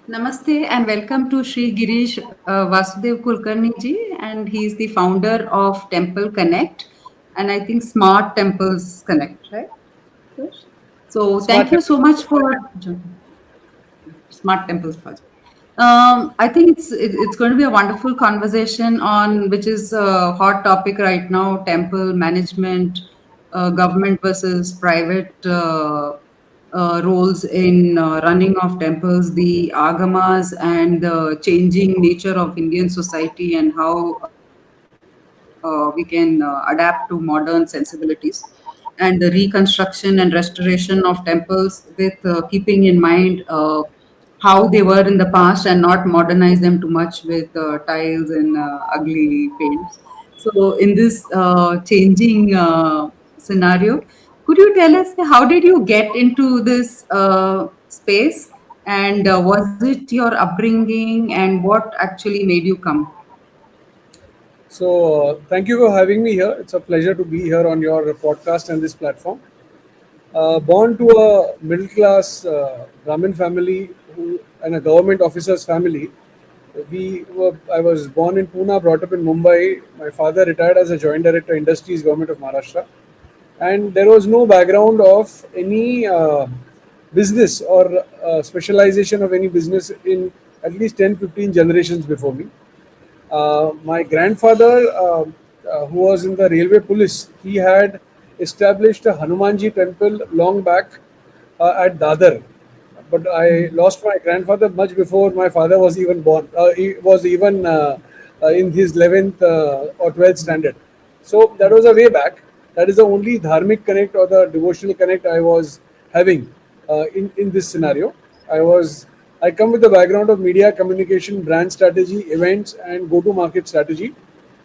Namaste and welcome to Sri Giresh Vasudev Kulkarni ji, and he is the founder of Temple Connect, and I think Smart Temples Connect, right? Yes. So Smart thank you Temple. so much for Smart Temples Project. I think it's going to be a wonderful conversation on which is a hot topic right now: temple management, government versus private roles in running of temples, the agamas, and the changing nature of Indian society, and how we can adapt to modern sensibilities, and the reconstruction and restoration of temples with keeping in mind how they were in the past and not modernize them too much with tiles and ugly paints. So, in this changing scenario, could you tell us how did you get into this space, and was it your upbringing, and what actually made you come? Thank you for having me here. It's a pleasure to be here on your podcast and this platform. Born to a middle class Brahmin family and a government officer's family, I was born in Pune, brought up in Mumbai. My father retired as a joint director, Industries, Government of Maharashtra, and there was no background of any business or specialization of any business in at least 10-15 generations before me. My grandfather, who was in the railway police, he had established a Hanumanji temple long back at Dadar. But I lost my grandfather much before my father was even born. He was even in his 11th or 12th standard. So that was a way back. That is the only dharmic connect or the devotional connect I was having in this scenario. I was I come with a background of media communication, brand strategy, events, and go-to-market strategy.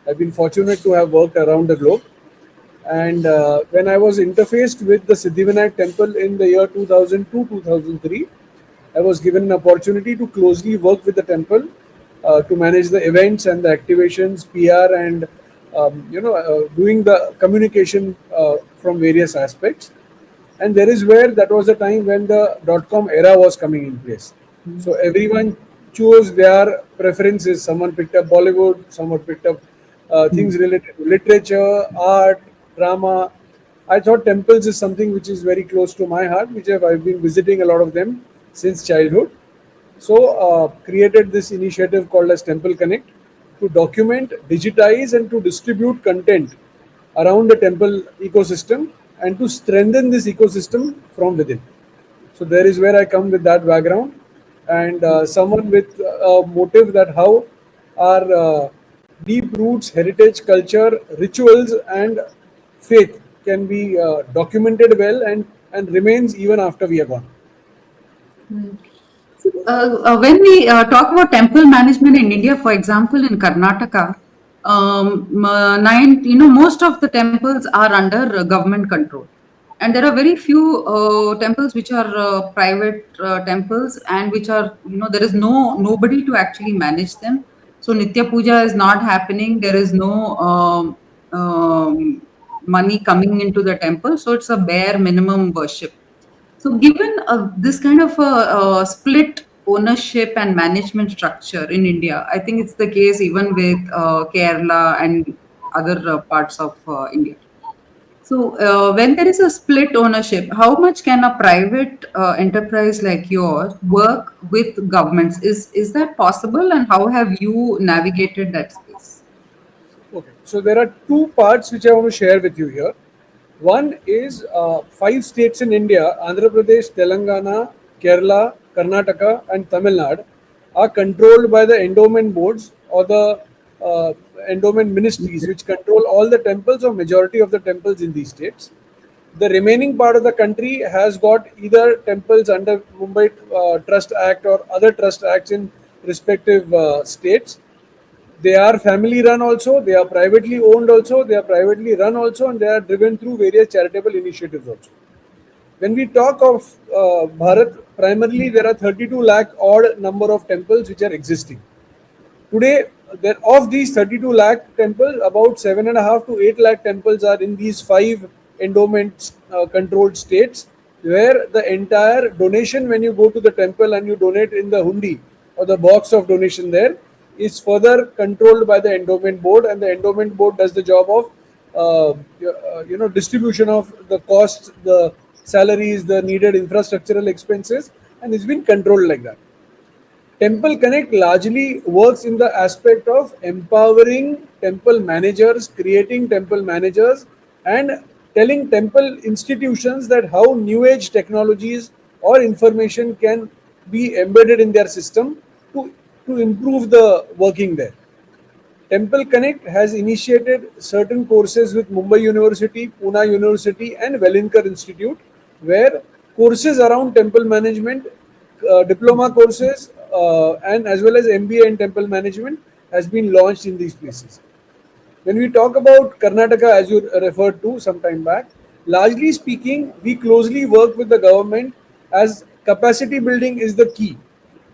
I've been fortunate to have worked around the globe. And when I was interfaced with the Siddhivinayak temple in the year 2002 2003, I was given an opportunity to closely work with the temple to manage the events and the activations, PR, and doing the communication from various aspects. And there is where that was the time when the .com era was coming in place. So everyone chose their preferences. Someone picked up Bollywood, someone picked up things related to literature, art, drama. I thought temples is something which is very close to my heart, I've been visiting a lot of them since childhood. So created this initiative called as Temple Connect to document, digitize, and to distribute content around the temple ecosystem and to strengthen this ecosystem from within. So there is where I come with that background, and someone with a motive that how our deep roots, heritage, culture, rituals, and faith can be documented well and remains even after we are gone. When we talk about temple management in India, for example, in Karnataka, most of the temples are under government control, and there are very few temples which are private temples, and which are, there is nobody to actually manage them. So Nitya Puja is not happening. There is no money coming into the temple, so it's a bare minimum worship. So, given this kind of a split ownership and management structure in India, I think it's the case even with Kerala and other parts of India. So, when there is a split ownership, how much can a private enterprise like yours work with governments? Is that possible, and how have you navigated that space? Okay, so there are two parts which I want to share with you here. One is five states in India: Andhra Pradesh, Telangana, Kerala, Karnataka, and Tamil Nadu are controlled by the endowment boards or the endowment ministries, which control all the temples or majority of the temples in these states. The remaining part of the country has got either temples under Mumbai Trust Act or other trust acts in respective states. They are family run also, they are privately owned also, they are privately run also, and they are driven through various charitable initiatives also. When we talk of Bharat, primarily there are 32 lakh odd number of temples which are existing. Today, there of these 32 lakh temples, about 7.5 to 8 lakh temples are in these five endowment controlled states, where the entire donation, when you go to the temple and you donate in the hundi, or the box of donation there is further controlled by the endowment board, and the endowment board does the job of distribution of the costs, the salaries, the needed infrastructural expenses, and it's been controlled like that. Temple Connect largely works in the aspect of empowering temple managers, creating temple managers, and telling temple institutions that how new age technologies or information can be embedded in their system to, to improve the working there. Temple Connect has initiated certain courses with Mumbai University, Pune University, and Wellinkar Institute, where courses around temple management, diploma courses, and as well as MBA in temple management has been launched in these places. When we talk about Karnataka, as you referred to some time back, largely speaking, we closely work with the government as capacity building is the key.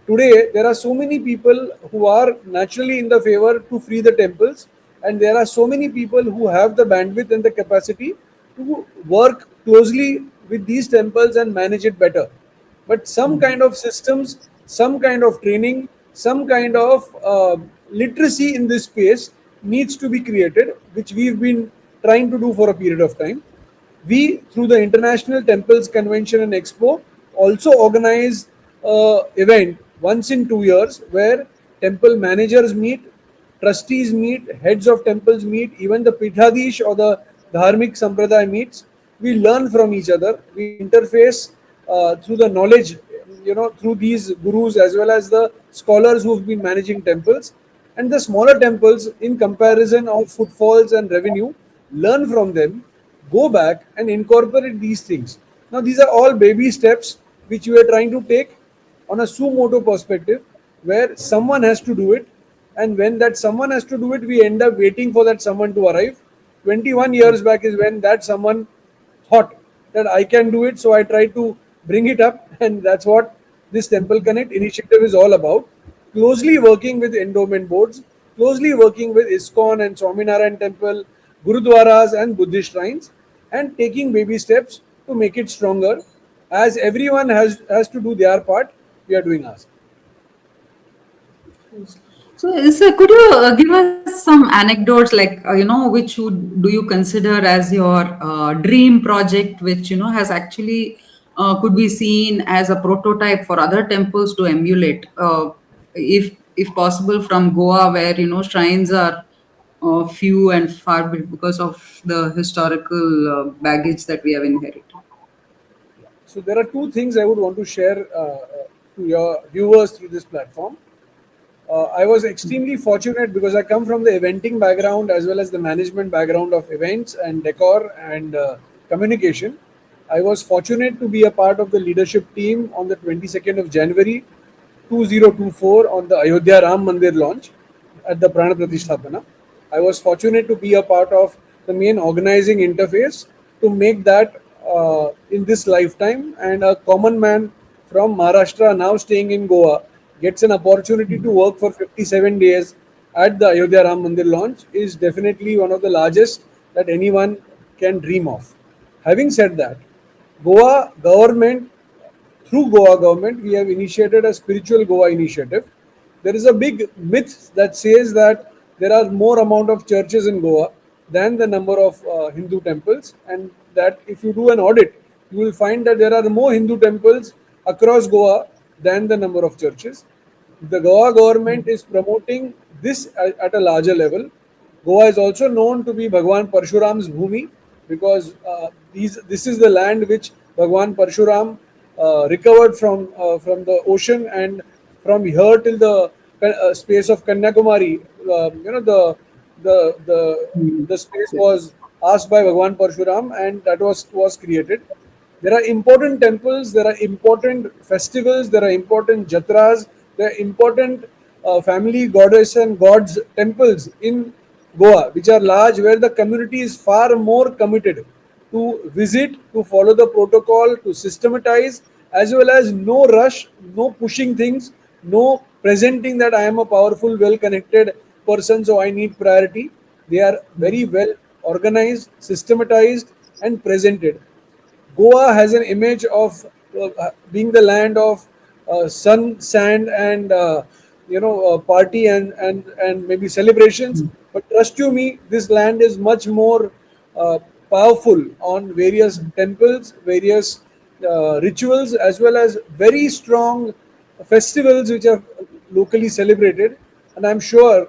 Today, there are so many people who are naturally in the favor to free the temples, and there are so many people who have the bandwidth and the capacity to work closely with these temples and manage it better. But some kind of systems, some kind of training, some kind of literacy in this space needs to be created, which we've been trying to do for a period of time. We, through the International Temples Convention and Expo, also organize event once in 2 years where temple managers meet, trustees meet, heads of temples meet, even the Pithadish or the Dharmik Sampradaya meets. We learn from each other. We interface through the knowledge, through these gurus as well as the scholars who've been managing temples. And the smaller temples, in comparison of footfalls and revenue, learn from them, go back and incorporate these things. Now, these are all baby steps which we are trying to take on a sumoto perspective, where someone has to do it, and when that someone has to do it, we end up waiting for that someone to arrive. 21 years back is when that someone thought that I can do it, so I try to bring it up, and that's what this Temple Connect initiative is all about. Closely working with endowment boards, closely working with ISKCON and Swaminarayan Temple, Gurudwaras and Buddhist shrines, and taking baby steps to make it stronger. As everyone has to do their part, we are doing ours. So, could you give us some anecdotes, like which do you consider as your dream project, which has actually could be seen as a prototype for other temples to emulate, if possible, from Goa, where shrines are few and far because of the historical baggage that we have inherited. So there are two things I would want to share to your viewers through this platform. I was extremely fortunate because I come from the eventing background as well as the management background of events and decor and communication. I was fortunate to be a part of the leadership team on the 22nd of January 2024 on the Ayodhya Ram Mandir launch at the Prana Pratisthapana. I was fortunate to be a part of the main organizing interface to make that in this lifetime, and a common man from Maharashtra now staying in Goa gets an opportunity to work for 57 days at the Ayodhya Ram Mandir launch is definitely one of the largest that anyone can dream of. Having said that, Goa government through Goa government, we have initiated a spiritual Goa initiative. There is a big myth that says that there are more amount of churches in Goa than the number of Hindu temples, and that if you do an audit, you will find that there are more Hindu temples across Goa than the number of churches. The Goa government is promoting this at a larger level. Goa is also known to be Bhagwan Parshuram's Bhumi, because this is the land which Bhagwan Parshuram recovered from the ocean, and from here till the space of Kanyakumari, the the Mm. the space was asked by Bhagwan Parshuram, and that was created. There are important temples, there are important festivals, there are important jatras, there are important family goddess and gods temples in Goa, which are large, where the community is far more committed to visit, to follow the protocol, to systematize, as well as no rush, no pushing things, no presenting that I am a powerful, well connected person, so I need priority. They are very well organized, systematized, and presented. Goa has an image of being the land of sun, sand, and party and maybe celebrations. But trust you me, this land is much more uh, powerful on various temples, various rituals, as well as very strong festivals which are locally celebrated. And I'm sure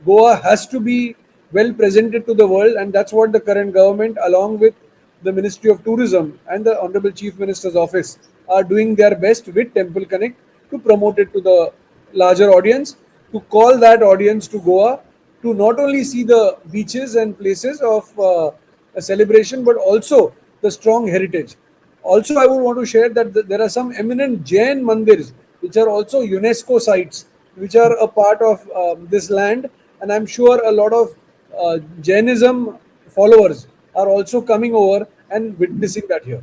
Goa has to be well presented to the world, and that's what the current government, along with the Ministry of Tourism and the Honorable Chief Minister's Office, are doing their best with Temple Connect to promote it to the larger audience, to call that audience to Goa, to not only see the beaches and places of a celebration, but also the strong heritage. Also, I would want to share that there are some eminent Jain mandirs which are also UNESCO sites, which are a part of this land, and I'm sure a lot of Jainism followers are also coming over and witnessing that here.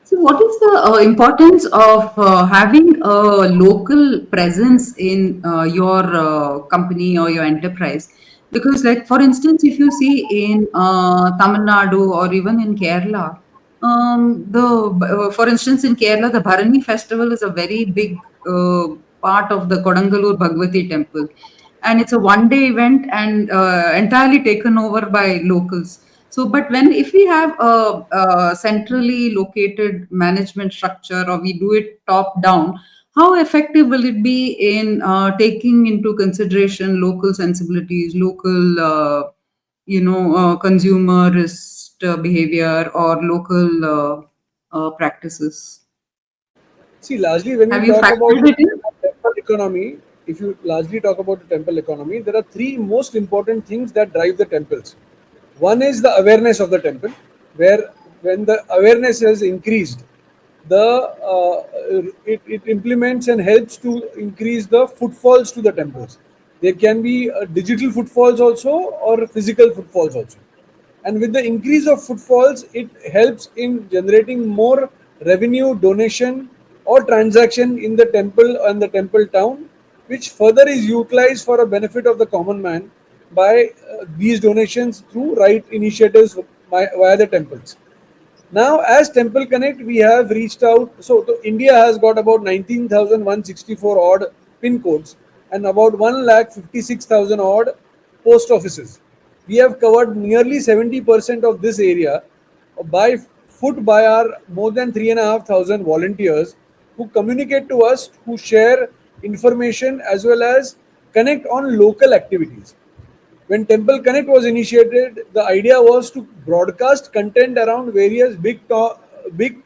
So, what is the importance of having a local presence in your company or your enterprise? Because, like for instance, if you see in Tamil Nadu or even in Kerala, for instance, in Kerala, the Bharani festival is a very big part of the Kodangalur Bhagavati temple, and it's a one-day event and entirely taken over by locals. So, but when if we have a centrally located management structure or we do it top down, how effective will it be in taking into consideration local sensibilities, local consumerist behavior or local practices? See, largely when we Have you talk about factored it in? temple economy, if you largely talk about the temple economy, there are three most important things that drive the temples. One is the awareness of the temple, where when the awareness has increased, it implements and helps to increase the footfalls to the temples. There can be digital footfalls also or physical footfalls also. And with the increase of footfalls, it helps in generating more revenue, donation, or transaction in the temple and the temple town, which further is utilized for a benefit of the common man by these donations through right initiatives via the temples. Now, as Temple Connect, we have reached out. So India has got about 19,164 odd pin codes and about 1,56,000 odd post offices. We have covered nearly 70% of this area by foot by our more than 3,500 volunteers who communicate to us, who share information as well as connect on local activities. When Temple Connect was initiated, the idea was to broadcast content around various big,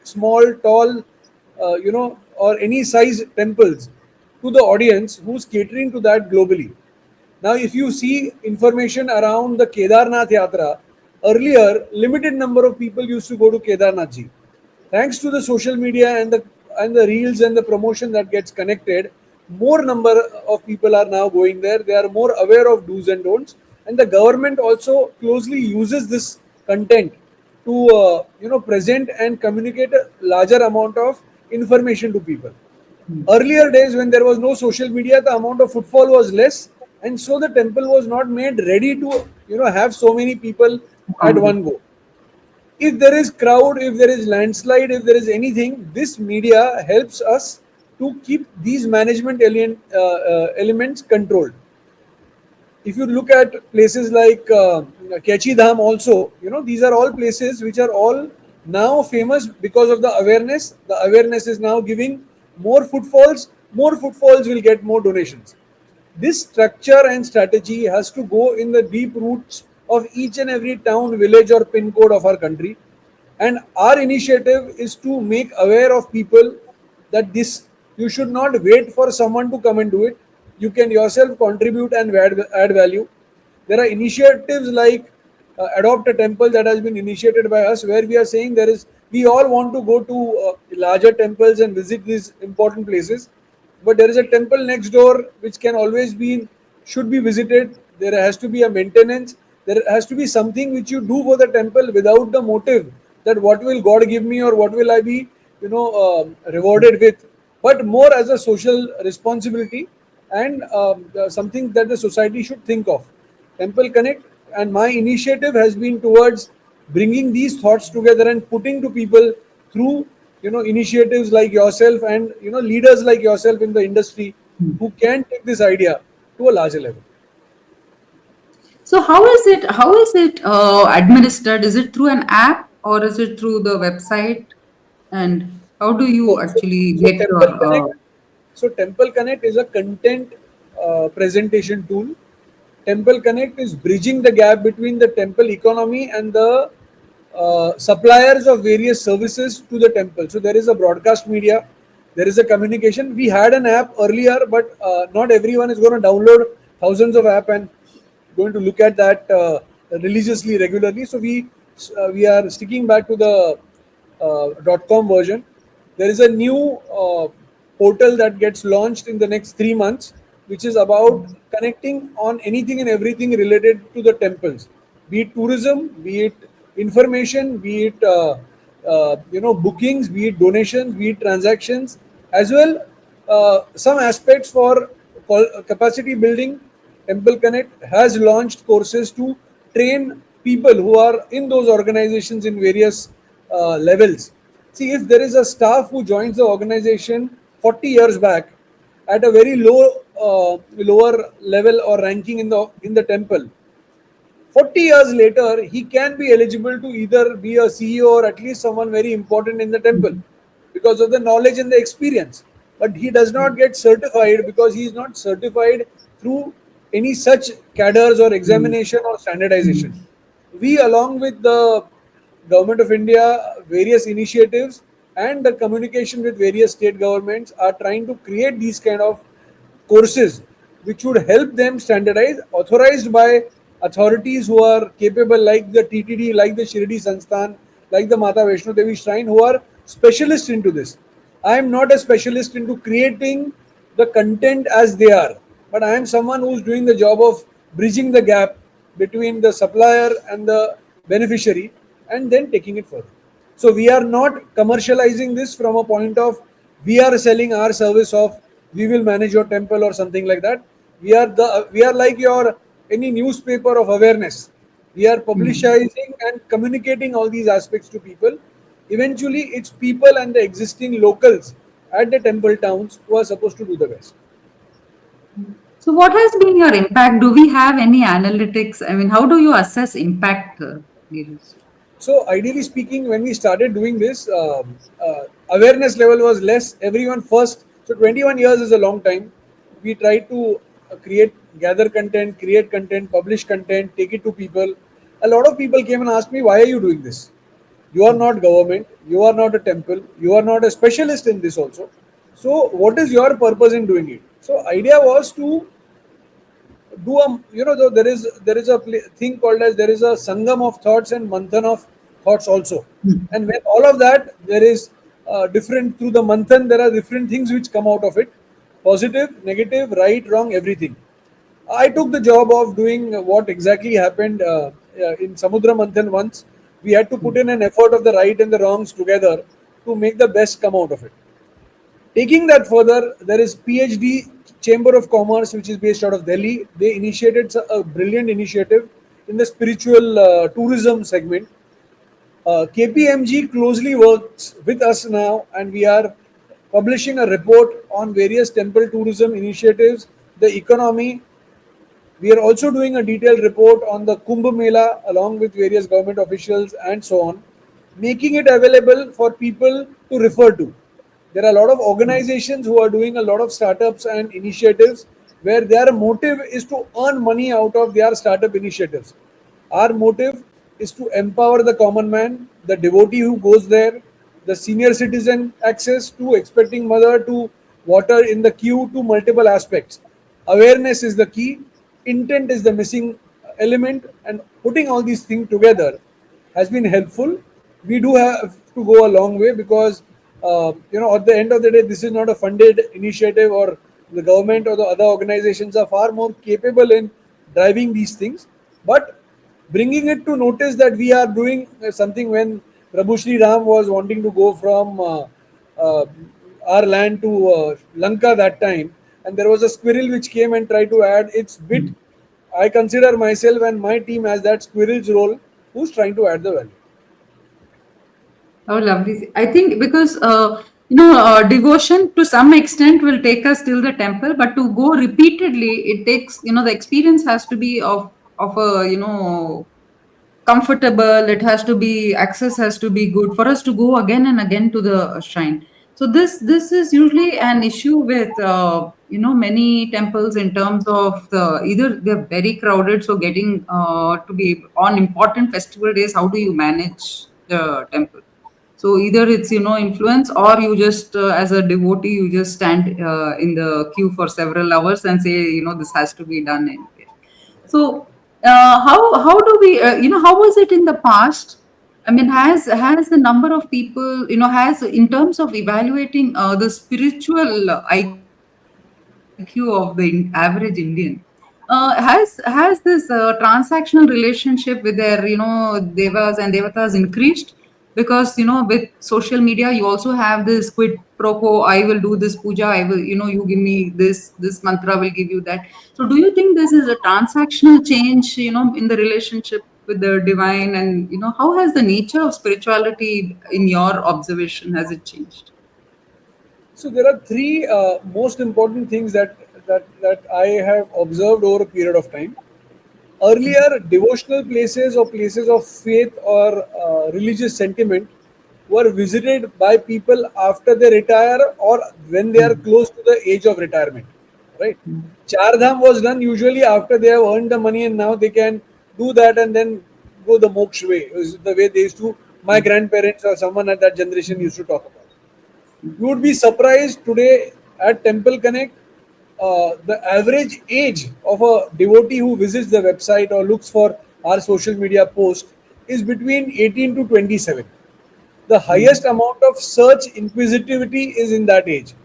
small, tall, or any size temples to the audience who's catering to that globally. Now, if you see information around the Kedarnath Yatra, earlier limited number of people used to go to Kedarnath Ji. Thanks to the social media and the reels and the promotion that gets connected, more number of people are now going there. They are more aware of do's and don'ts, and the government also closely uses this content to present and communicate a larger amount of information to people. Earlier days, when there was no social media, the amount of footfall was less, and so the temple was not made ready to have so many people at one go. If there is crowd, if there is landslide, if there is anything, this media helps us to keep these management elements controlled. If you look at places like Kachi Dham also, these are all places which are all now famous because of the awareness. The awareness is now giving more footfalls. More footfalls will get more donations. This structure and strategy has to go in the deep roots of each and every town, village, or pin code of our country. And our initiative is to make aware of people that this you should not wait for someone to come and do it. You can yourself contribute and add value. There are initiatives like Adopt a Temple that has been initiated by us, where we are saying we all want to go to larger temples and visit these important places, but there is a temple next door which can always be should be visited. There has to be a maintenance. There has to be something which you do for the temple without the motive that what will God give me or what will I be rewarded with, but more as a social responsibility and something that the society should think of. Temple Connect and my initiative has been towards bringing these thoughts together and putting to people through initiatives like yourself and leaders like yourself in the industry who can take this idea to a larger level. So how is it administered? Is it through an app or is it through the website? And how do So, you so, actually so get your Temple Connect. So Temple Connect is a content presentation tool. Temple Connect is bridging the gap between the temple economy and the suppliers of various services to the temple. So there is a broadcast media, there is a communication. We had an app earlier, but not everyone is going to download thousands of app and going to look at that religiously regularly. So we are sticking back to the .com version. There is a new portal that gets launched in the next 3 months, which is about connecting on anything and everything related to the temples, be it tourism, be it information, be it bookings, be it donations, be it transactions, as well some aspects for capacity building. Temple Connect has launched courses to train people who are in those organizations in various levels. See, if there is a staff who joins the organization 40 years back at a very lower level or ranking in the temple, 40 years later, he can be eligible to either be a CEO or at least someone very important in the temple because of the knowledge and the experience. But he does not get certified because he is not certified through any such cadres or examination or standardization. We, along with the Government of India, various initiatives, and the communication with various state governments are trying to create these kind of courses which would help them standardize, authorized by authorities who are capable, like the TTD, like the Shirdi Sansthan, like the Mata Vaishno Devi Shrine, who are specialists into this. I am not a specialist into creating the content as they are, but I am someone who's doing the job of bridging the gap between the supplier and the beneficiary and then taking it further. So we are not commercializing this from a point of we are selling our service of we will manage your temple or something like that. We are like your any newspaper of awareness. We are publicizing and communicating all these aspects to people. Eventually, it's people and the existing locals at the temple towns who are supposed to do the best. So what has been your impact? Do we have any analytics? I mean, how do you assess impact, Girish? So ideally speaking, when we started doing this, awareness level was less. Everyone first. So 21 years is a long time. We tried to gather content, create content, publish content, take it to people. A lot of people came and asked me, "Why are you doing this? You are not government. You are not a temple. You are not a specialist in this also. So what is your purpose in doing it?" So idea was to do a there is a thing called as there is a sangam of thoughts and manthan of thoughts also, and when all of that there is different through the manthan, there are different things which come out of it: positive, negative, right, wrong, everything. I took the job of doing what exactly happened in Samudra Manthan once. We had to put in an effort of the right and the wrongs together to make the best come out of it. Taking that further, there is PhD Chamber of Commerce, which is based out of Delhi. They initiated a brilliant initiative in the spiritual tourism segment. KPMG closely works with us now, and we are publishing a report on various temple tourism initiatives, the economy. We are also doing a detailed report on the Kumbh Mela along with various government officials and so on, making it available for people to refer to. There are a lot of organizations who are doing a lot of startups and initiatives where their motive is to earn money out of their startup initiatives. Our motive is to empower the common man, the devotee who goes there, the senior citizen access to expecting mother to water in the queue to multiple aspects. Awareness is the key, intent is the missing element, and putting all these things together has been helpful. We do have to go a long way because at the end of the day, this is not a funded initiative, or the government or the other organizations are far more capable in driving these things. But bringing it to notice that we are doing something, when Prabhu Sri Ram was wanting to go from uh, our land to Lanka that time, and there was a squirrel which came and tried to add its bit. I consider myself and my team as that squirrel's role who's trying to add the value. Oh, lovely. I think because devotion to some extent will take us till the temple, but to go repeatedly, it takes, the experience has to be of a, comfortable. It has to be, access has to be good for us to go again and again to the shrine. So this is usually an issue with many temples in terms of the, either they're very crowded, so getting to be on important festival days, how do you manage the temple? So either it's, influence, or you just, as a devotee, you just stand in the queue for several hours and say, this has to be done anyway. So how do we, how was it in the past? I mean, has the number of people, has, in terms of evaluating the spiritual IQ of the average Indian, has this transactional relationship with their, devas and devatas increased? Because, with social media, you also have this quid pro quo. I will do this puja. I will, you give me this mantra will give you that. So, do you think this is a transactional change, in the relationship with the divine? And, how has the nature of spirituality, in your observation, has it changed? So there are three most important things that I have observed over a period of time. Earlier, devotional places or places of faith or religious sentiment were visited by people after they retire or when they are Mm, close to the age of retirement. Right? mm, Char Dham was done usually after they have earned the money and now they can do that and then go the moksha way. Is the way they used to, my mm, grandparents or someone at that generation mm, used to talk about. mm, You would be surprised today at Temple Connect, the average age of a devotee who visits the website or looks for our social media post is between 18 to 27. The mm, highest amount of search inquisitivity is in that age.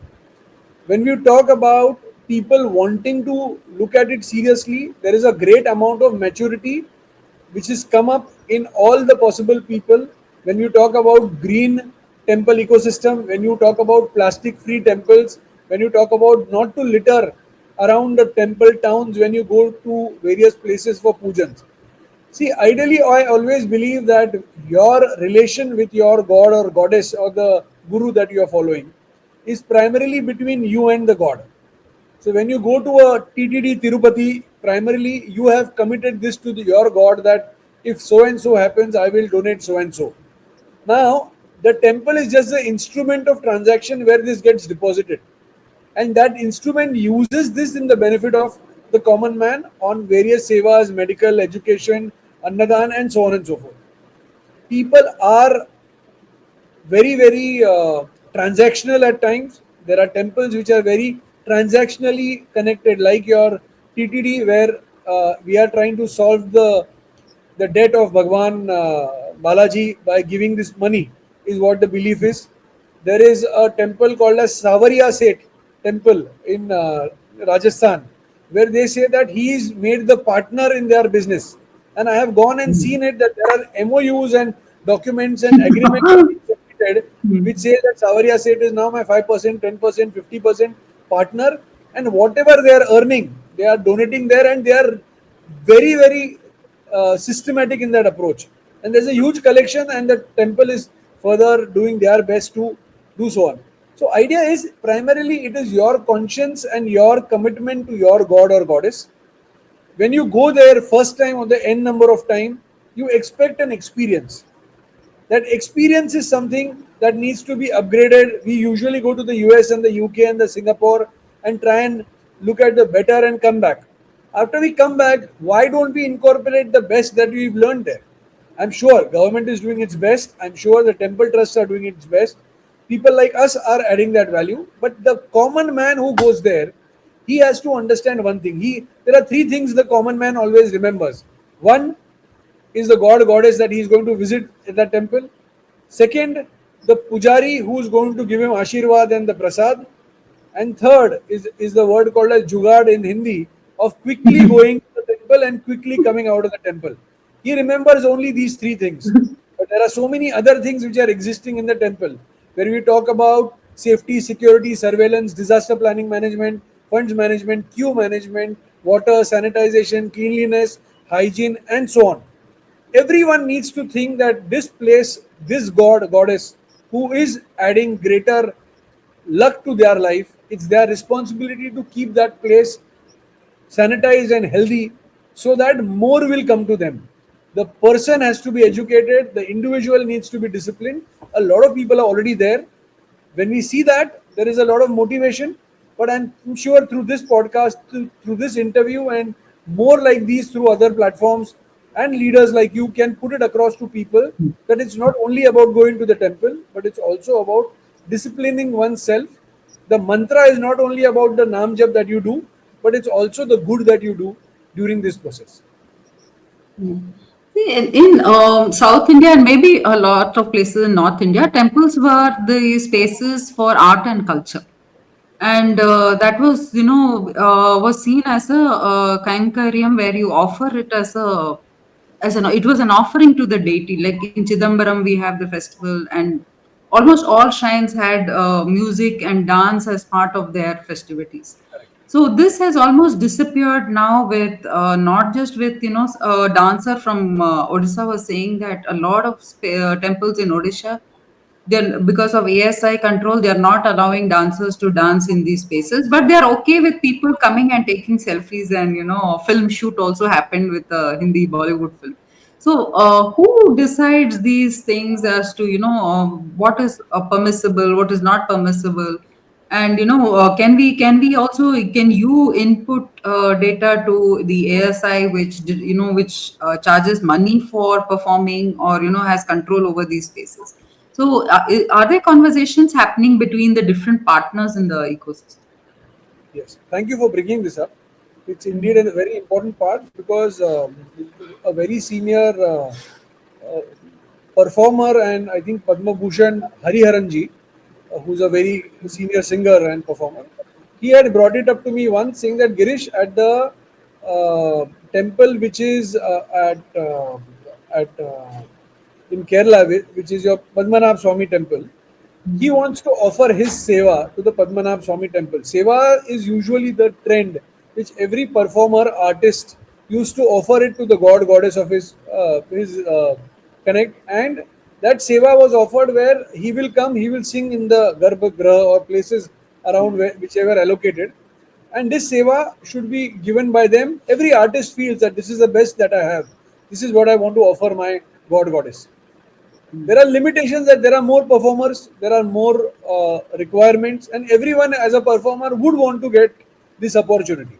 When we talk about people wanting to look at it seriously, there is a great amount of maturity which has come up in all the possible people. When you talk about green temple ecosystem, when you talk about plastic free temples, when you talk about not to litter around the temple towns when you go to various places for pujans. See, ideally, I always believe that your relation with your god or goddess or the guru that you are following is primarily between you and the god. So when you go to a TTD Tirupati, primarily you have committed this to your God that if so and so happens, I will donate so and so. Now, the temple is just the instrument of transaction where this gets deposited. And that instrument uses this in the benefit of the common man on various sevas, medical, education, Annadaan, and so on and so forth. People are very transactional at times. There are temples which are very transactionally connected, like your TTD, where we are trying to solve the debt of Bhagwan Balaji by giving this money, is what the belief is. There is a temple called as Savariya Seth temple in Rajasthan, where they say that he is made the partner in their business. And I have gone and mm. seen it that there are MOUs and documents and agreements are being submitted which Mm. say that Savariya Seth is now my 5%, 10%, 50% partner, and whatever they are earning, they are donating there, and they are very systematic in that approach. And there's a huge collection, and the temple is further doing their best to do so on. So, idea is primarily it is your conscience and your commitment to your god or goddess. When you go there first time or the n number of time, you expect an experience. That experience is something that needs to be upgraded. We usually go to the US and the UK and the Singapore and try and look at the better and come back. After we come back, why don't we incorporate the best that we've learned there? I'm sure government is doing its best. I'm sure the temple trusts are doing its best. People like us are adding that value. But the common man who goes there, he has to understand one thing. There are three things the common man always remembers. One, is the god goddess that he is going to visit at that temple. Second, the pujari who is going to give him ashirwad and the prasad. And third is the word called as jugad in Hindi of quickly going to the temple and quickly coming out of the temple. He remembers only these three things. But there are so many other things which are existing in the temple where we talk about safety, security, surveillance, disaster planning management, funds management, queue management, water, sanitization, cleanliness, hygiene, and so on. everyone needs to think that this place, this god, goddess, who is adding greater luck to their life, it's their responsibility to keep that place sanitized and healthy so that more will come to them. The person has to be educated, the individual needs to be disciplined. A lot of people are already there. When we see that, there is a lot of motivation. But I'm sure through this podcast, through this interview, and more like these through other platforms, and leaders like you can put it across to people that it's not only about going to the temple, but it's also about disciplining oneself. The mantra is not only about the nam jap that you do, but it's also the good that you do during this process. Mm. See, in South India and maybe a lot of places in North India, temples were the spaces for art and culture. And that was, was seen as a kainkariam where you offer it as an, it was an offering to the deity. Like in Chidambaram, we have the festival, and almost all shrines had music and dance as part of their festivities. So this has almost disappeared now with not just with a dancer from Odisha was saying that a lot of temples in Odisha, then because of ASI control, they are not allowing dancers to dance in these spaces, but they are okay with people coming and taking selfies. And a film shoot also happened with a Hindi Bollywood film. So who decides these things as to what is permissible, what is not permissible? And can we also, can you input data to the ASI, which charges money for performing, or has control over these spaces? So are there conversations happening between the different partners in the ecosystem? Yes, thank you for bringing this up. It's indeed a very important part because a very senior uh, performer and I think Padma Bhushan Hariharanji, who's a very senior singer and performer, he had brought it up to me once saying that Girish, at the temple which is at in Kerala, which is your Padmanabh Swami temple, he wants to offer his seva to the Padmanabh Swami temple. Seva is usually the trend which every performer, artist used to offer it to the god, goddess of his connect. And that seva was offered where he will come, he will sing in the Garbhagraha or places around whichever allocated. And this seva should be given by them. Every artist feels that this is the best that I have. This is what I want to offer my god, goddess. There are limitations, that there are more performers, there are more requirements, and everyone as a performer would want to get this opportunity.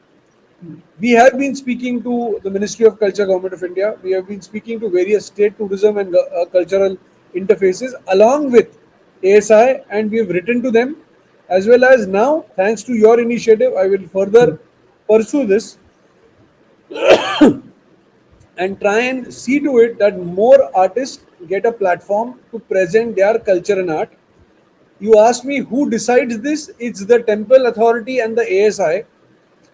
We have been speaking to the Ministry of Culture, Government of India. We have been speaking to various state tourism and cultural interfaces along with ASI, and we have written to them, as well as now, thanks to your initiative, I will further pursue this and try and see to it that more artists get a platform to present their culture and art. You ask me who decides this? It's the temple authority and the ASI.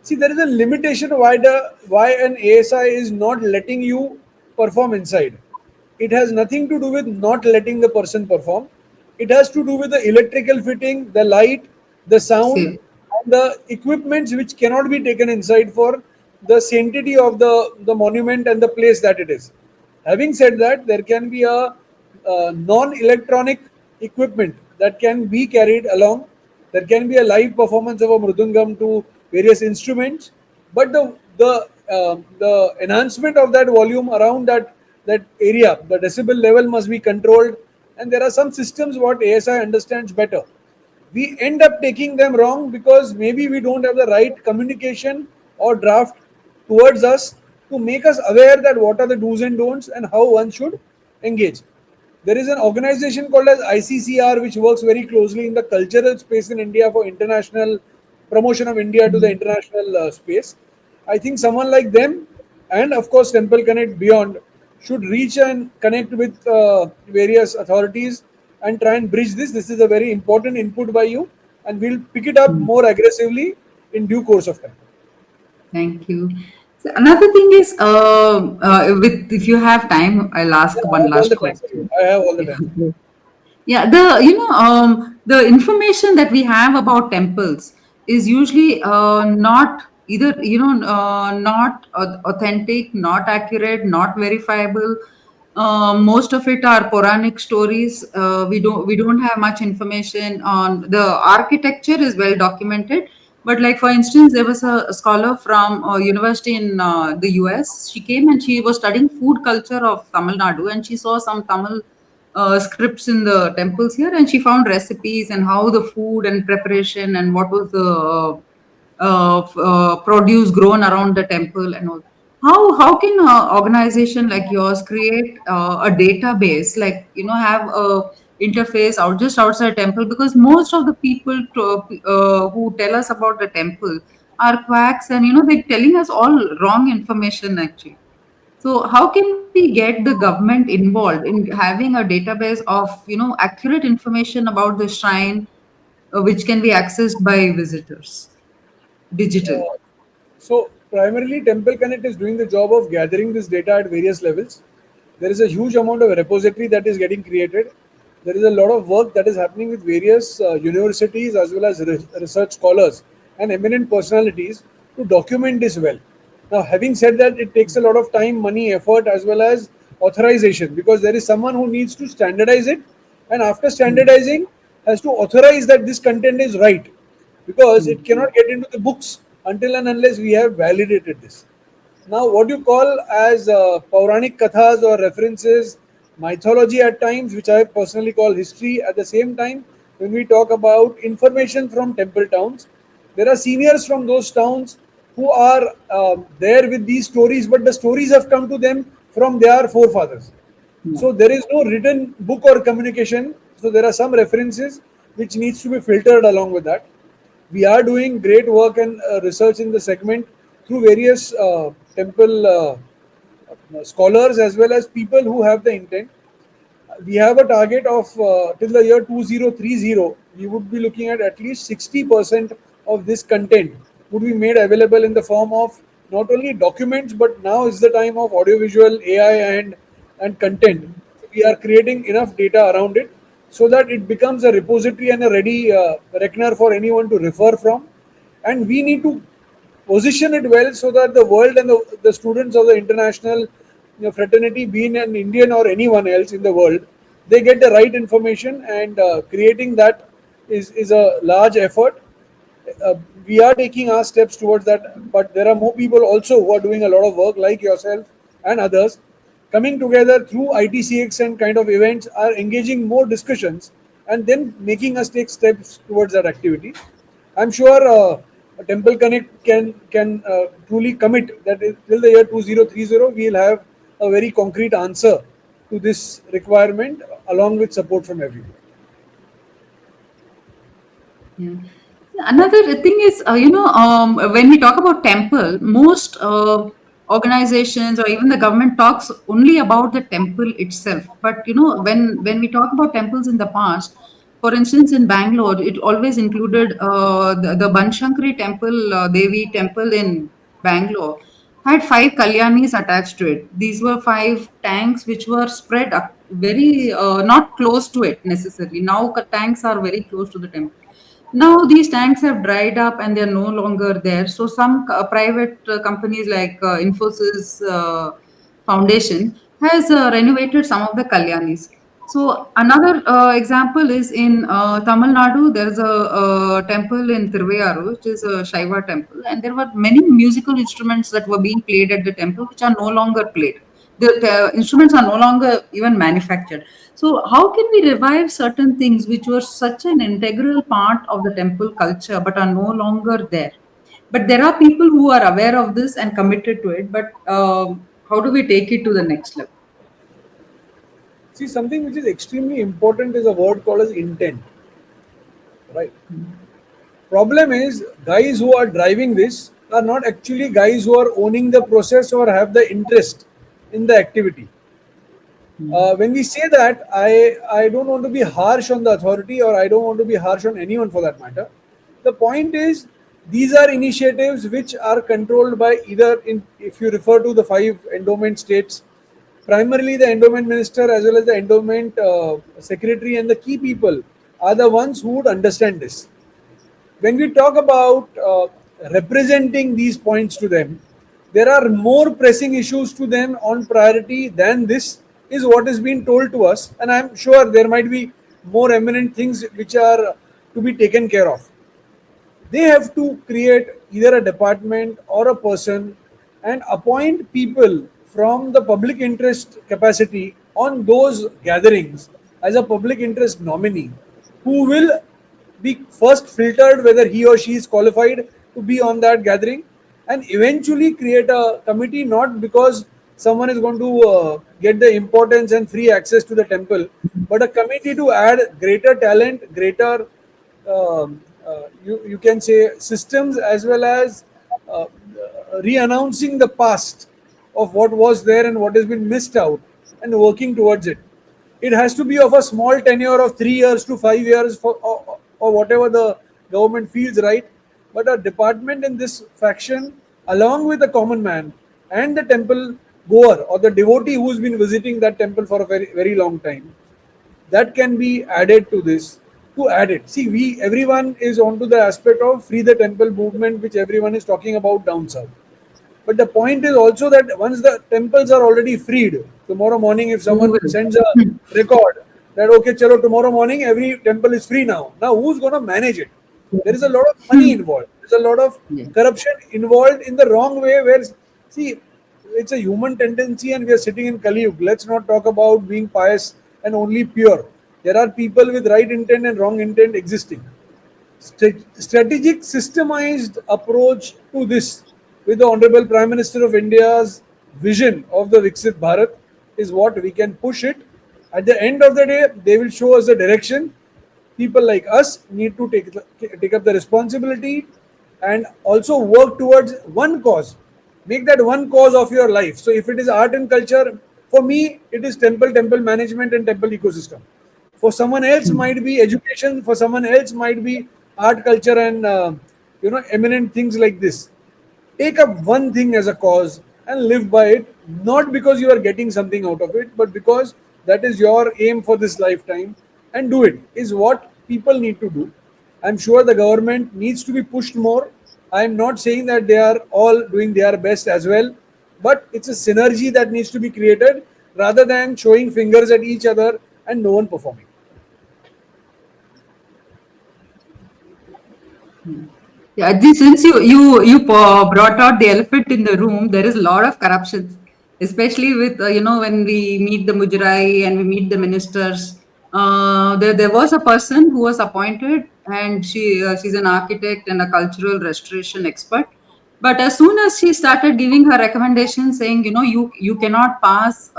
See, there is a limitation why an ASI is not letting you perform inside. It has nothing to do with not letting the person perform. It has to do with the electrical fitting, the light, the sound, See. and the equipments which cannot be taken inside for the sanctity of the monument and the place that it is. Having said that, there can be a non-electronic equipment that can be carried along. There can be a live performance of a mridangam to various instruments, but the enhancement of that volume around that area, the decibel level must be controlled, and there are some systems what ASI understands better. We end up taking them wrong because maybe we don't have the right communication or draft towards us to make us aware that what are the do's and don'ts and how one should engage. There is an organization called as ICCR which works very closely in the cultural space in India for international promotion of India to the international space. I think someone like them and of course Temple Connect Beyond should reach and connect with various authorities and try and bridge this. This is a very important input by you, and we'll pick it up more aggressively in due course of time. Thank you. So another thing is, with if you have time, I'll Yeah, ask I one have all the last time for you. question. I have all the time. Yeah. Yeah, the information that we have about temples is usually not either not authentic, not accurate, not verifiable. Most of it are Puranic stories. We don't have much information on the architecture is well documented. But like for instance, there was a scholar from a university in the US. She came and she was studying food culture of Tamil Nadu, and she saw some Tamil scripts in the temples here, and she found recipes and how the food and preparation and what was the produce grown around the temple and all. How can an organization like yours create a database, like have a interface out just outside temple? Because most of the people who tell us about the temple are quacks, and they're telling us all wrong information actually. So how can we get the government involved in having a database of accurate information about the shrine, which can be accessed by visitors digitally? Uh, So primarily Temple Connect is doing the job of gathering this data at various levels. There is a huge amount of repository that is getting created. There is a lot of work that is happening with various universities as well as research scholars and eminent personalities to document this well. Now, having said that, it takes a lot of time, money, effort, as well as authorization, because there is someone who needs to standardize it, and after standardizing, has to authorize that this content is right, because it cannot get into the books until and unless we have validated this. Now, what you call as Puranic kathas or references, mythology at times, which I personally call history, at the same time, when we talk about information from temple towns, there are seniors from those towns who are there with these stories, but the stories have come to them from their forefathers. Yeah. So there is no written book or communication. So there are some references which needs to be filtered along with that. We are doing great work and research in the segment through various temple scholars as well as people who have the intent. We have a target of till the year 2030 we would be looking at least 60% of this content would be made available in the form of not only documents, but now is the time of audiovisual AI and content. We are creating enough data around it so that it becomes a repository and a ready reckoner for anyone to refer from, and we need to position it well so that the world and the students of the international fraternity, being an Indian or anyone else in the world, they get the right information, and creating that is a large effort. uh, we are taking our steps towards that, but there are more people also who are doing a lot of work, like yourself and others, coming together through ITCX and kind of events, are engaging more discussions and then making us take steps towards that activity. I'm sure Temple Connect can truly commit that till the year 2030 we'll have a very concrete answer to this requirement, along with support from everyone. Yeah. Another thing is, when we talk about temple, most organizations or even the government talks only about the temple itself. But when we talk about temples in the past, for instance, in Bangalore, it always included the Banshankari temple, Devi temple in Bangalore had five kalyanis attached to it. These were five tanks which were spread up very not close to it necessarily. Now tanks are very close to the temple. Now these tanks have dried up and they're no longer there. So some private companies like Infosys Foundation has renovated some of the Kalyanis. So another example is in Tamil Nadu. There's a temple in Tiruvayur, which is a Shaiva temple, and there were many musical instruments that were being played at the temple, which are no longer played. The instruments are no longer even manufactured. So, how can we revive certain things which were such an integral part of the temple culture but are no longer there? But there are people who are aware of this and committed to it. But how do we take it to the next level? See, something which is extremely important is a word called as intent, right? Problem is, guys who are driving this are not actually guys who are owning the process or have the interest in the activity. When we say that, I don't want to be harsh on the authority, or I don't want to be harsh on anyone for that matter. The point is, these are initiatives which are controlled by either, in if you refer to the five endowment states, primarily the endowment minister as well as the endowment secretary, and the key people are the ones who would understand this. When we talk about representing these points to them, there are more pressing issues to them on priority than this is what is being told to us, and I'm sure there might be more eminent things which are to be taken care of. They have to create either a department or a person and appoint people from the public interest capacity on those gatherings as a public interest nominee who will be first filtered whether he or she is qualified to be on that gathering, and eventually create a committee, not because someone is going to get the importance and free access to the temple, but a committee to add greater talent, greater you can say systems, as well as re-announcing the past of what was there and what has been missed out, and working towards it. It has to be of a small tenure of 3 years to 5 years, or whatever the government feels right. But a department in this faction, along with the common man and the temple goer or the devotee who's been visiting that temple for a very, very long time, that can be added to this, to add it. See, we everyone is onto the aspect of free the temple movement, which everyone is talking about down south. But the point is also that once the temples are already freed, tomorrow morning, if Who someone will? sends a record that okay, chalo, tomorrow morning every temple is free now. Now who's going to manage it? There is a lot of money involved. There's a lot of Yeah. corruption involved in the wrong way. Where see, it's a human tendency, and we are sitting in Kali Yuga. Let's not talk about being pious and only pure. There are people with right intent and wrong intent existing. Strategic systemized approach to this with the Honorable Prime Minister of India's vision of the Viksit Bharat is what we can push it. At the end of the day, they will show us the direction. People like us need to take up the responsibility and also work towards one cause. Make that one cause of your life. So if it is art and culture, for me, it is temple management and temple ecosystem. For someone else might be education, for someone else might be art, culture, and eminent things like this. Take up one thing as a cause and live by it, not because you are getting something out of it, but because that is your aim for this lifetime, and do it is what people need to do. I'm sure the government needs to be pushed more. I'm not saying that they are all doing their best as well, but it's a synergy that needs to be created rather than showing fingers at each other and no one performing. Yeah, since you brought out the elephant in the room, there is a lot of corruption, especially with when we meet the Mujrai and we meet the ministers. There was a person who was appointed, and she's an architect and a cultural restoration expert. But as soon as she started giving her recommendations, saying you cannot pass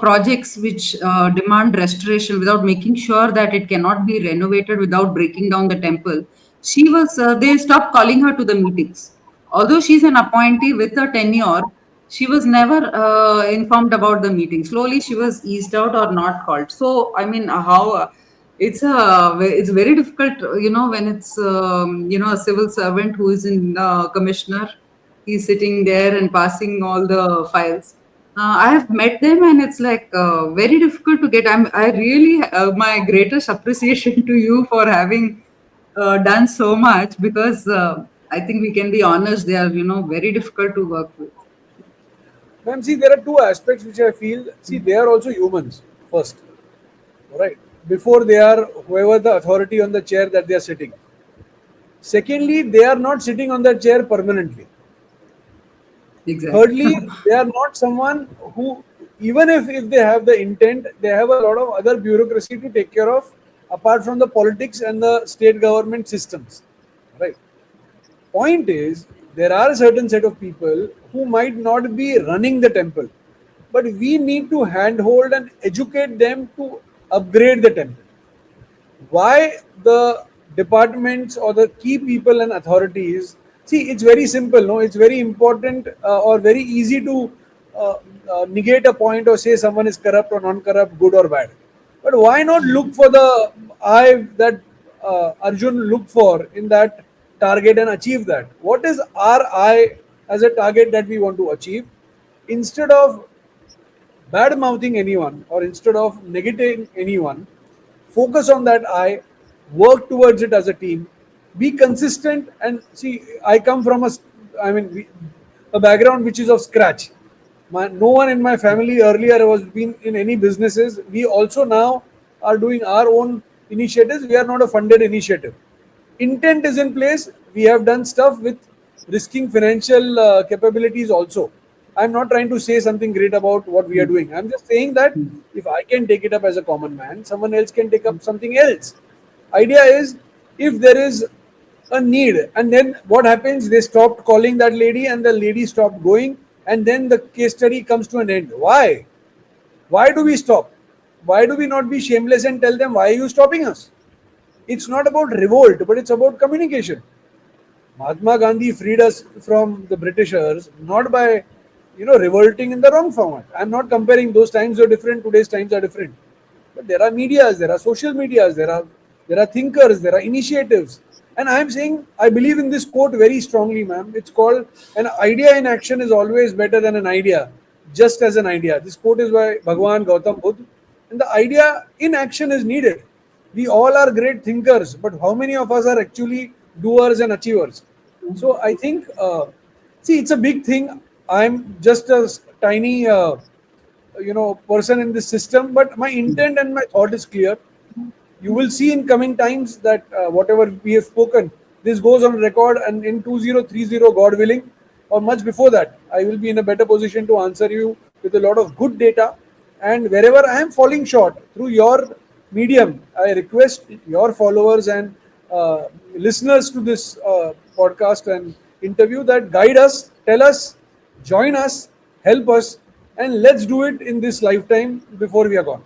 projects which demand restoration without making sure that it cannot be renovated without breaking down the temple, they stopped calling her to the meetings. Although she's an appointee with a tenure, she was never informed about the meeting. Slowly she was eased out or not called. So I mean, how it's very difficult, when it's a civil servant who is in commissioner. He's sitting there and passing all the files. I have met them, and it's like very difficult to get. I really my greatest appreciation to you for having done so much, because I think we can be honest, they are very difficult to work with. Ma'am, see, there are two aspects which I feel. See, they are also humans first, right? Before they are whoever the authority on the chair that they are sitting. Secondly, they are not sitting on that chair permanently. Exactly. Thirdly, they are not someone who, even if they have the intent, they have a lot of other bureaucracy to take care of apart from the politics and the state government systems. Right. Point is, there are a certain set of people who might not be running the temple, but we need to handhold and educate them to upgrade the temple. Why the departments or the key people and authorities, see, it's very simple, no, it's very important or very easy to negate a point or say someone is corrupt or non-corrupt, good or bad. But why not look for the eye that Arjun looked for in that target and achieve that? What is our eye as a target that we want to achieve? Instead of bad mouthing anyone or instead of negating anyone, focus on that eye, work towards it as a team, be consistent. And see, I come from a background which is of scratch. No one in my family earlier was been in any businesses. We also now are doing our own initiatives. We are not a funded initiative. Intent is in place. We have done stuff with risking financial capabilities also. I'm not trying to say something great about what we are doing. I'm just saying that if I can take it up as a common man, someone else can take up something else. Idea is, if there is a need, and then what happens, they stopped calling that lady and the lady stopped going, and then the case study comes to an end. Why do we stop? Why do we not be shameless and tell them, why are you stopping us? It's not about revolt, but it's about communication. Mahatma Gandhi freed us from the Britishers not by, revolting in the wrong format. I'm not comparing, those times are different, today's times are different. But there are medias, there are social medias, there are thinkers, there are initiatives. And I'm saying I believe in this quote very strongly, ma'am. It's called, an idea in action is always better than an idea, just as an idea. This quote is by Bhagwan Gautam Buddha. And the idea in action is needed. We all are great thinkers, but how many of us are actually doers and achievers? So I think, see, it's a big thing. I'm just a tiny, person in this system, but my intent and my thought is clear. You will see in coming times that whatever we have spoken, this goes on record, and in 2030, God willing, or much before that, I will be in a better position to answer you with a lot of good data. And wherever I am falling short, through your medium, I request your followers and listeners to this podcast and interview that guide us, tell us, join us, help us, and let's do it in this lifetime before we are gone.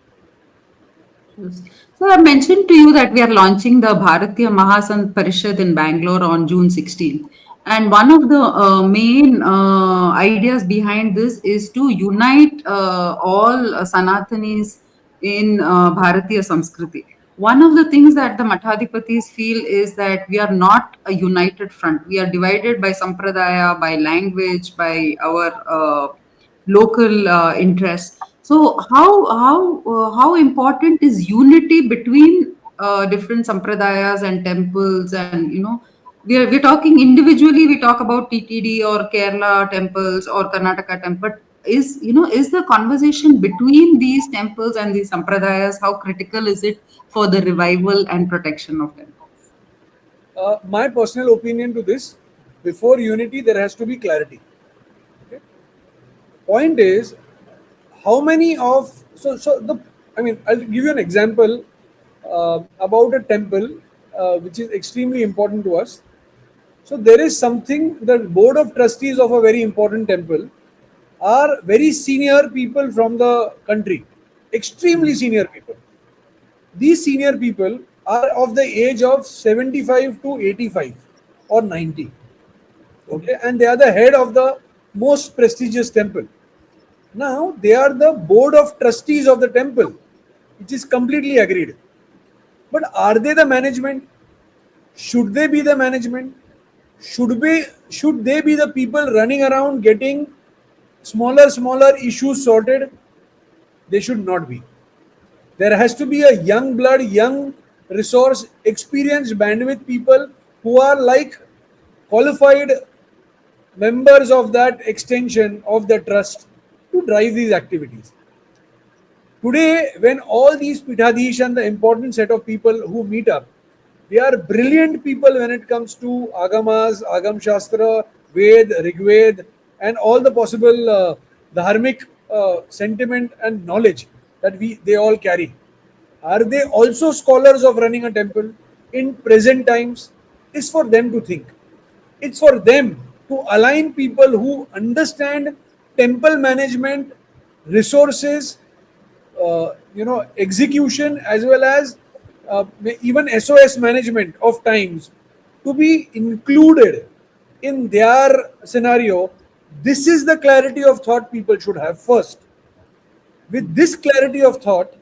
Yes. So I mentioned to you that we are launching the Bharatiya Mahasant Parishad in Bangalore on June 16th. And one of the main ideas behind this is to unite all Sanatanis in Bharatiya Samskriti. One of the things that the Mathadipatis feel is that we are not a united front. We are divided by Sampradaya, by language, by our local interests. So how important is unity between different sampradayas and temples? And we're talking individually. We talk about TTD or Kerala temples or Karnataka temple. But is the conversation between these temples and these sampradayas, how critical is it for the revival and protection of temples? My personal opinion to this: before unity, there has to be clarity. Okay? Point is, how many of so the I mean, I'll give you an example about a temple which is extremely important to us. So there is something, the board of trustees of a very important temple are very senior people from the country, extremely senior people. These senior people are of the age of 75 to 85 or 90. Okay, and they are the head of the most prestigious temple. Now they are the board of trustees of the temple, which is completely agreed. But are they the management? Should they be the management? Should they be the people running around getting smaller issues sorted? They should not be. There has to be a young blood, young resource, experienced bandwidth people who are like qualified members of that extension of the trust to drive these activities. Today, when all these Pithadish and the important set of people who meet up, they are brilliant people when it comes to Agamas, Agam Shastra, Ved, Rigved, and all the possible dharmic sentiment and knowledge that they all carry. Are they also scholars of running a temple in present times? Is for them to think. It's for them to align people who understand temple management, resources, execution, as well as even SOS management of times, to be included in their scenario. This is the clarity of thought people should have first. With this clarity of thought,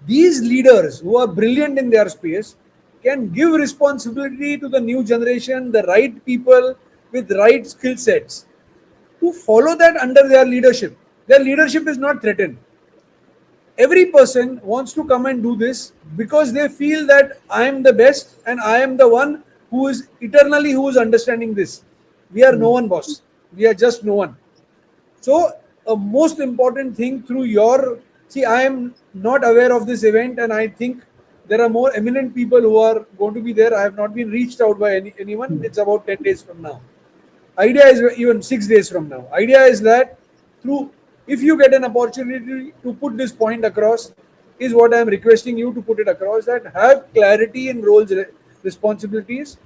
these leaders who are brilliant in their space can give responsibility to the new generation, the right people with right skill sets, to follow that under their leadership. Their leadership is not threatened. Every person wants to come and do this because they feel that I am the best and I am the one who is understanding this. We are no one, boss. We are just no one. So a most important thing through your, see, I am not aware of this event, and I think there are more eminent people who are going to be there. I have not been reached out by anyone. It's about 10 days from now. Idea is even 6 days from now. Idea is that through, if you get an opportunity to put this point across, is what I am requesting you to put it across, that have clarity in roles, responsibilities.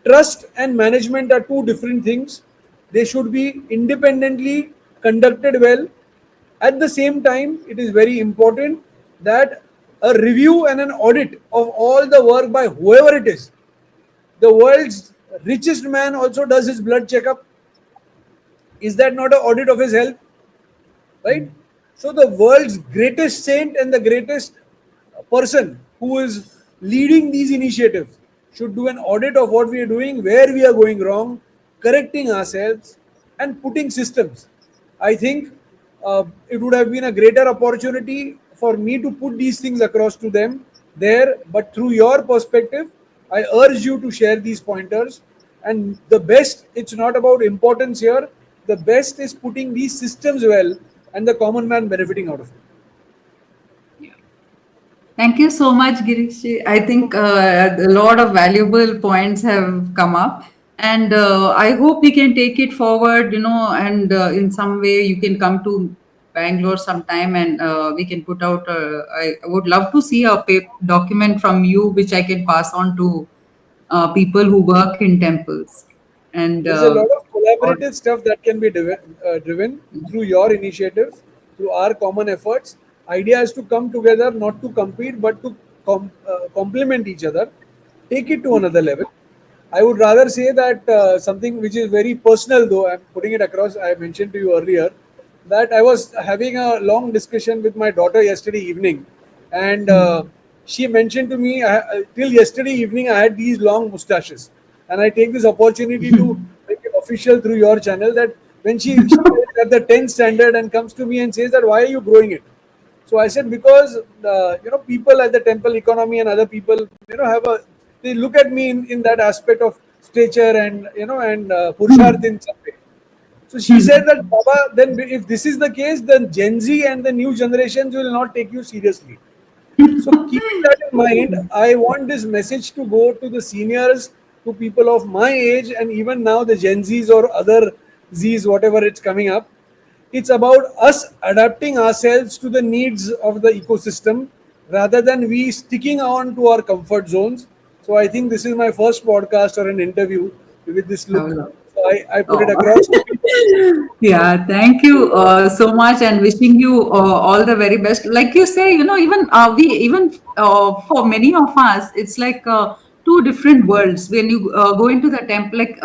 Trust and management are two different things. They should be independently conducted well. At the same time, it is very important that a review and an audit of all the work by whoever it is. The world's richest man also does his blood checkup. Is that not an audit of his health? Right? So the world's greatest saint and the greatest person who is leading these initiatives should do an audit of what we are doing, where we are going wrong, correcting ourselves, and putting systems. I think it would have been a greater opportunity for me to put these things across to them there, but through your perspective, I urge you to share these pointers. And the best, it's not about importance here, the best is putting these systems well and the common man benefiting out of it. Thank you so much, Girish. I think a lot of valuable points have come up, and I hope we can take it forward. And in some way you can come to Bangalore sometime, and we can put out. I would love to see a document from you, which I can pass on to people who work in temples, and There's a lot of collaborative stuff that can be driven through your initiatives, through our common efforts. Idea is to come together, not to compete, but to complement each other, take it to another level. I would rather say that something which is very personal, though I'm putting it across. I mentioned to you earlier that I was having a long discussion with my daughter yesterday evening, and she mentioned to me, till yesterday evening I had these long mustaches, and I take this opportunity to make it official through your channel that when she is at the 10th standard and comes to me and says that why are you growing it? So I said because people at the temple economy and other people have a, they look at me in that aspect of stature and purusharth in some way. So she said that Baba, then if this is the case, then Gen Z and the new generations will not take you seriously. So keeping that in mind, I want this message to go to the seniors, to people of my age, and even now the Gen Zs or other Zs, whatever it's coming up. It's about us adapting ourselves to the needs of the ecosystem rather than we sticking on to our comfort zones. So I think this is my first podcast or an interview with this look. how So I put it Oh, across to people. yeah. Thank you so much, and wishing you all the very best. Like you say, even for many of us, it's like two different worlds. When you go into the temple, like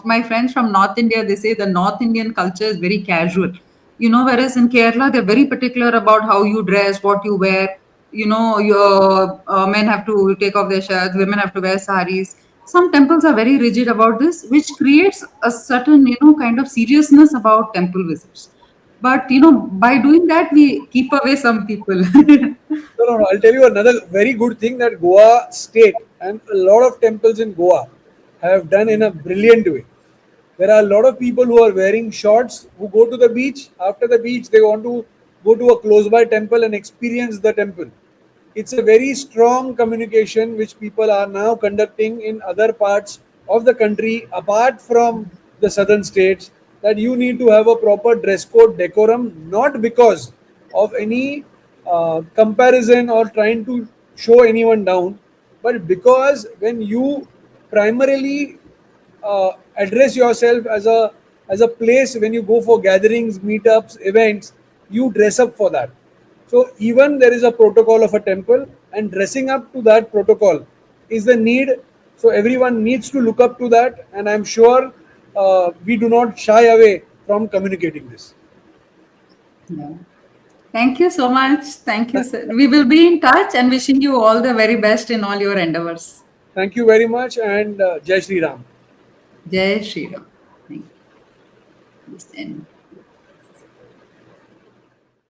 my friends from North India, they say the North Indian culture is very casual. Whereas in Kerala, they're very particular about how you dress, what you wear. Your men have to take off their shirts, women have to wear saris. Some temples are very rigid about this, which creates a certain, kind of seriousness about temple visits. But, by doing that, we keep away some people. No, no, no. I'll tell you another very good thing that Goa state and a lot of temples in Goa have done in a brilliant way. There are a lot of people who are wearing shorts who go to the beach. After the beach, they want to go to a close by temple and experience the temple. It's a very strong communication which people are now conducting in other parts of the country apart from the southern states, that you need to have a proper dress code decorum, not because of any comparison or trying to show anyone down, but because when you primarily address yourself as a place, when you go for gatherings, meetups, events, you dress up for that. So even there is a protocol of a temple, and dressing up to that protocol is the need. So everyone needs to look up to that, and I'm sure we do not shy away from communicating this. Yeah. Thank you so much. Thank you, sir. We will be in touch and wishing you all the very best in all your endeavors. Thank you very much, and Jai Shri Ram. Jai Shri Ram. Thank you. This end.